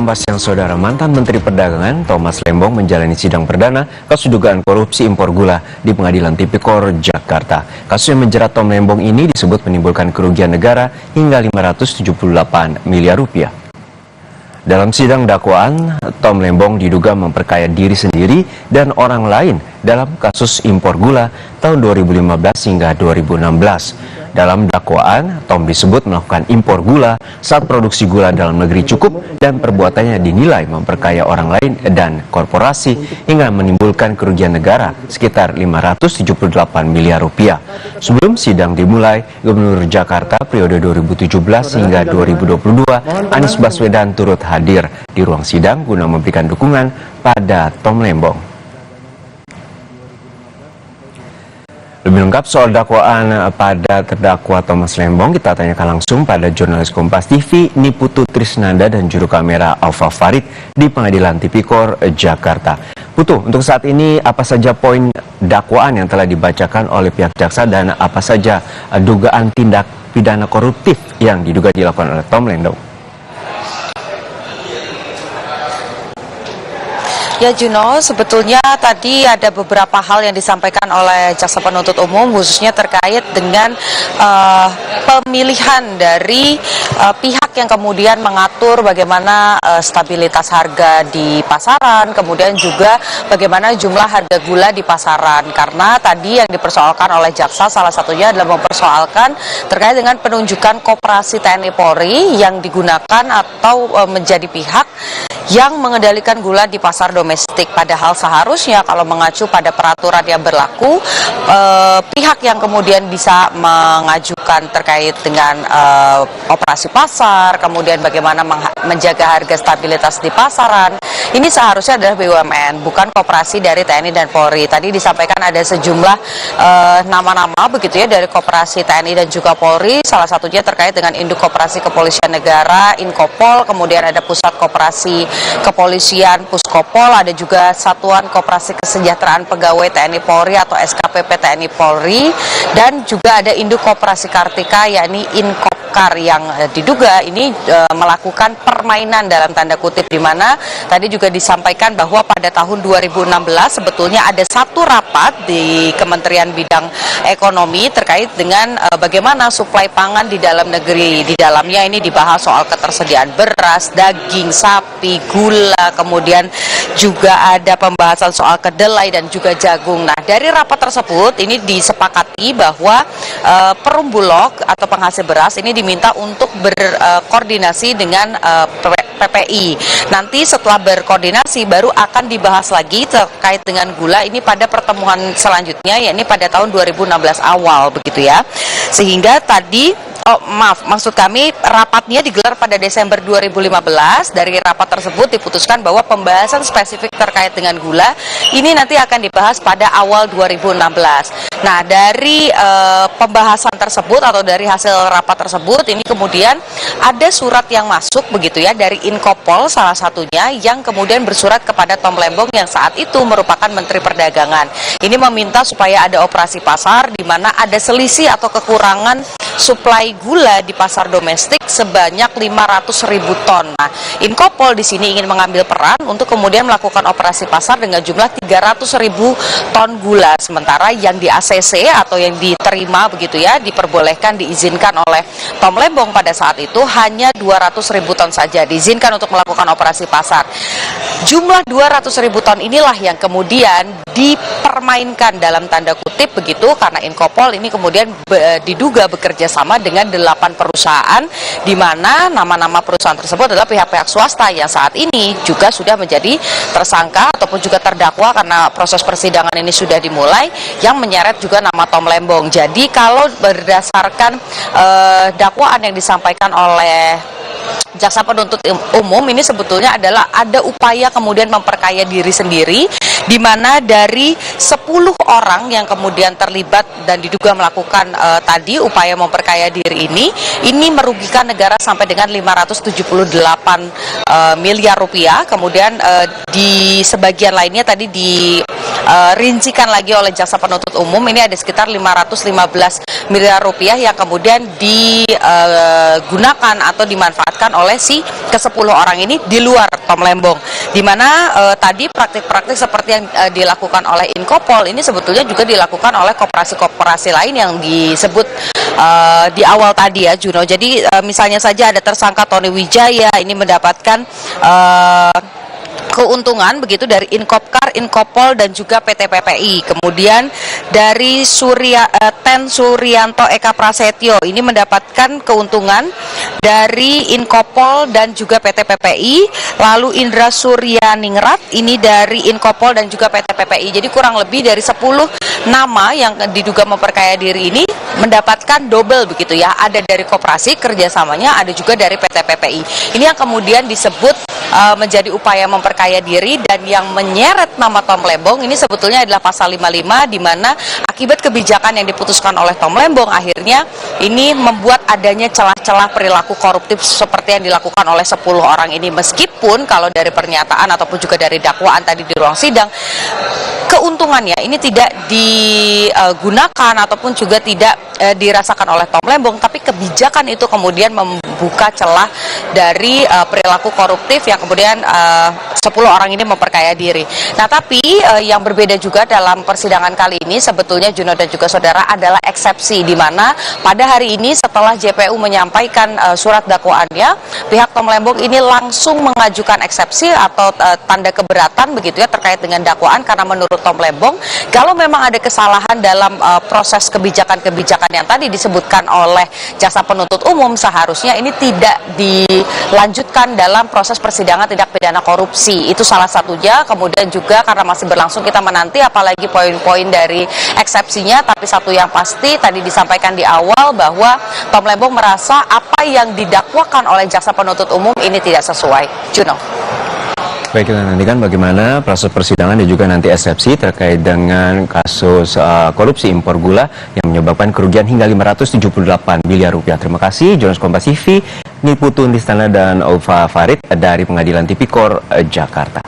Kompas yang saudara, mantan Menteri Perdagangan Thomas Lembong menjalani sidang perdana kasus dugaan korupsi impor gula di Pengadilan Tipikor Jakarta. Kasus yang menjerat Tom Lembong ini disebut menimbulkan kerugian negara hingga 578 miliar rupiah. Dalam sidang dakwaan, Tom Lembong diduga memperkaya diri sendiri dan orang lain dalam kasus impor gula tahun 2015 hingga 2016. Dalam dakwaan, Tom disebut melakukan impor gula saat produksi gula dalam negeri cukup dan perbuatannya dinilai memperkaya orang lain dan korporasi hingga menimbulkan kerugian negara sekitar 578 miliar rupiah. Sebelum sidang dimulai, Gubernur Jakarta periode 2017 hingga 2022, Anies Baswedan turut hadir di ruang sidang guna memberikan dukungan pada Tom Lembong. Lebih lengkap soal dakwaan pada terdakwa Thomas Lembong, kita tanyakan langsung pada jurnalis Kompas TV Niputu Trisnanda dan juru kamera Alfa Farid di Pengadilan Tipikor Jakarta. Putu, untuk saat ini apa saja poin dakwaan yang telah dibacakan oleh pihak jaksa dan apa saja dugaan tindak pidana koruptif yang diduga dilakukan oleh Tom Lembong? Ya Juno, sebetulnya tadi ada beberapa hal yang disampaikan oleh jaksa penuntut umum khususnya terkait dengan pemilihan dari pihak yang kemudian mengatur bagaimana stabilitas harga di pasaran, kemudian juga bagaimana jumlah harga gula di pasaran. Karena tadi yang dipersoalkan oleh jaksa salah satunya adalah mempersoalkan terkait dengan penunjukan koperasi TNI Polri yang digunakan atau menjadi pihak yang mengendalikan gula di pasar domestik. Padahal seharusnya kalau mengacu pada peraturan yang berlaku, pihak yang kemudian bisa mengajukan terkait dengan operasi pasar, kemudian bagaimana menjaga harga stabilitas di pasaran, ini seharusnya adalah BUMN, bukan koperasi dari TNI dan Polri. Tadi disampaikan ada sejumlah nama-nama begitu ya dari koperasi TNI dan juga Polri, salah satunya terkait dengan Induk Koperasi Kepolisian Negara, Inkopol, kemudian ada Pusat Koperasi Kepolisian Puskopol, ada juga Satuan Koperasi Kesejahteraan Pegawai TNI Polri atau SKPP TNI Polri, dan juga ada Induk Koperasi Kartika yakni Inkopkar yang diduga ini melakukan permainan dalam tanda kutip, di mana tadi juga disampaikan bahwa pada tahun 2016 sebetulnya ada satu rapat di Kementerian Bidang Ekonomi terkait dengan bagaimana suplai pangan di dalam negeri. Di dalamnya ini dibahas soal ketersediaan beras, daging sapi, gula, kemudian juga ada pembahasan soal kedelai dan juga jagung. Nah, dari rapat tersebut ini disepakati bahwa Perum Bulog atau penghasil beras ini diminta untuk berkoordinasi dengan PPI. Nanti setelah berkoordinasi baru akan dibahas lagi terkait dengan gula ini pada pertemuan selanjutnya, yakni pada tahun 2016 awal begitu ya. Sehingga tadi maksud kami rapatnya digelar pada Desember 2015. Dari rapat tersebut diputuskan bahwa pembahasan spesifik terkait dengan gula ini nanti akan dibahas pada awal 2016. Nah, dari pembahasan tersebut atau dari hasil rapat tersebut ini kemudian ada surat yang masuk begitu ya dari Inkopol salah satunya yang kemudian bersurat kepada Tom Lembong yang saat itu merupakan Menteri Perdagangan. Ini meminta supaya ada operasi pasar di mana ada selisih atau kekurangan suplai gula di pasar domestik sebanyak 500.000 ton. Nah, Inkopol di sini ingin mengambil peran untuk kemudian melakukan operasi pasar dengan jumlah 300.000 ton gula, sementara yang di ACC atau yang diterima begitu ya, diperbolehkan diizinkan oleh Tom Lembong pada saat itu hanya 200.000 ton saja diizinkan untuk melakukan operasi pasar. Jumlah 200.000 ton inilah yang kemudian dipermainkan dalam tanda kutip begitu, karena Inkopol ini kemudian diduga bekerja sama dengan 8 perusahaan, di mana nama-nama perusahaan tersebut adalah pihak-pihak swasta yang saat ini juga sudah menjadi tersangka ataupun juga terdakwa karena proses persidangan ini sudah dimulai, yang menyeret juga nama Tom Lembong. Jadi kalau berdasarkan dakwaan yang disampaikan oleh jaksa penuntut umum ini sebetulnya adalah ada upaya kemudian memperkaya diri sendiri di mana dari 10 orang yang kemudian terlibat dan diduga melakukan tadi upaya memperkaya diri ini merugikan negara sampai dengan 578 miliar rupiah. Kemudian di sebagian lainnya tadi rincikan lagi oleh jaksa penuntut umum, ini ada sekitar 515 miliar rupiah yang kemudian digunakan atau dimanfaatkan oleh si ke-10 orang ini di luar Tom Lembong, di mana tadi praktik-praktik seperti yang dilakukan oleh Inkopol ini sebetulnya juga dilakukan oleh koperasi-koperasi lain yang disebut di awal tadi ya, Juno. Jadi misalnya saja ada tersangka Tony Wijaya ini mendapatkan keuntungan begitu dari Inkopkar, Inkopol dan juga PT PPI. Kemudian dari Ten Suryanto Eka Prasetyo ini mendapatkan keuntungan dari Inkopol dan juga PT PPI. Lalu Indra Suryaningrat ini dari Inkopol dan juga PT PPI. Jadi kurang lebih dari 10 nama yang diduga memperkaya diri ini mendapatkan double begitu ya. Ada dari koperasi kerjasamanya, ada juga dari PT PPI. Ini yang kemudian disebut menjadi upaya memperkaya diri, dan yang menyeret nama Tom Lembong ini sebetulnya adalah pasal 55, di mana akibat kebijakan yang diputuskan oleh Tom Lembong akhirnya ini membuat adanya celah-celah perilaku koruptif seperti yang dilakukan oleh 10 orang ini. Meskipun kalau dari pernyataan ataupun juga dari dakwaan tadi di ruang sidang, keuntungannya ini tidak digunakan ataupun juga tidak dirasakan oleh Tom Lembong, tapi kebijakan itu kemudian membuka celah dari perilaku koruptif yang kemudian 10 orang ini memperkaya diri. Nah, tapi yang berbeda juga dalam persidangan kali ini sebetulnya, Juno dan juga saudara, adalah eksepsi, di mana pada hari ini setelah JPU menyampaikan surat dakwaannya, pihak Tom Lembong ini langsung mengajukan eksepsi atau tanda keberatan begitu ya terkait dengan dakwaan, karena menurut Tom Lembong kalau memang ada kesalahan dalam proses kebijakan yang tadi disebutkan oleh jaksa penuntut umum, seharusnya ini tidak dilanjutkan dalam proses persidangan tindak pidana korupsi. Itu salah satunya. Kemudian juga karena masih berlangsung, kita menanti apalagi poin-poin dari eksepsinya, tapi satu yang pasti tadi disampaikan di awal bahwa Tom Lembong merasa apa yang didakwakan oleh jaksa penuntut umum ini tidak sesuai. Juno. Baik, kita nantikan bagaimana proses persidangan dan juga nanti eksepsi terkait dengan kasus korupsi impor gula yang menyebabkan kerugian hingga 578 miliar rupiah. Terima kasih, jurnalis Kompas TV, Niputu Nistana dan Ova Farid dari Pengadilan Tipikor Jakarta.